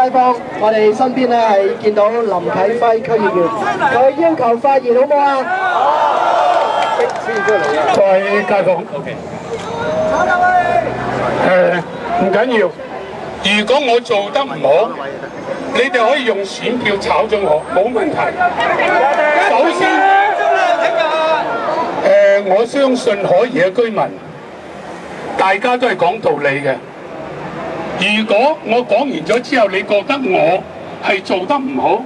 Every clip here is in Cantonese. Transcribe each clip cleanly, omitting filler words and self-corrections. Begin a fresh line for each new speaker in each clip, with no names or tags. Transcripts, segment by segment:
街坊，我哋身邊咧係見到林啟輝區議員，佢要求發言好唔好啊？
各位街坊，OK。唔緊要，如果我做得唔好，你哋可以用選票炒咗我，冇問題。首先，我相信海怡嘅居民，大家都係講道理嘅。如果我講完咗之後，你覺得我係做得唔好，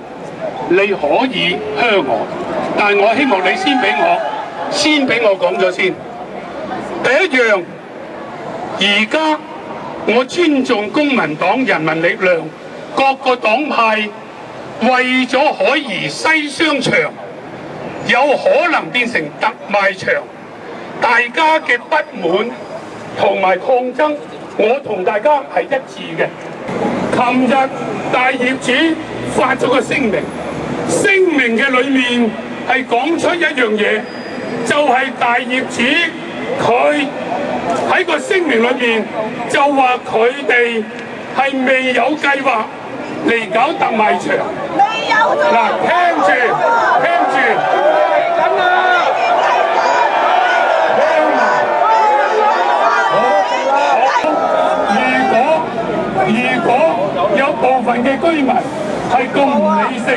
你可以噓我，但係我希望你先俾我講咗先。第一樣，而家我尊重公民黨、人民力量各個黨派為咗海怡西商場有可能變成特賣場，大家嘅不滿同埋抗爭，我同大家係一致嘅。琴日大業主發咗個聲明，聲明嘅裏面係講出一樣嘢，就係大業主佢喺個聲明裏面就話佢哋係未有計劃嚟搞特賣場。未有嗱，聽住。如果有部分嘅居民係咁唔理性，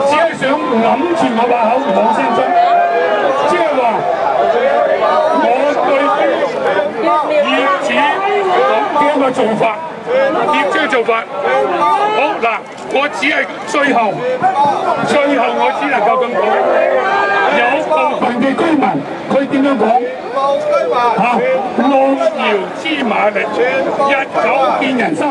只係想揞住我把口唔好聲出，即係話我對業主咁嘅一個做法，業主嘅做法，好嗱，我只係最後我只能夠咁講，有部分嘅居民佢點樣講？路遙知馬力，日久見人心。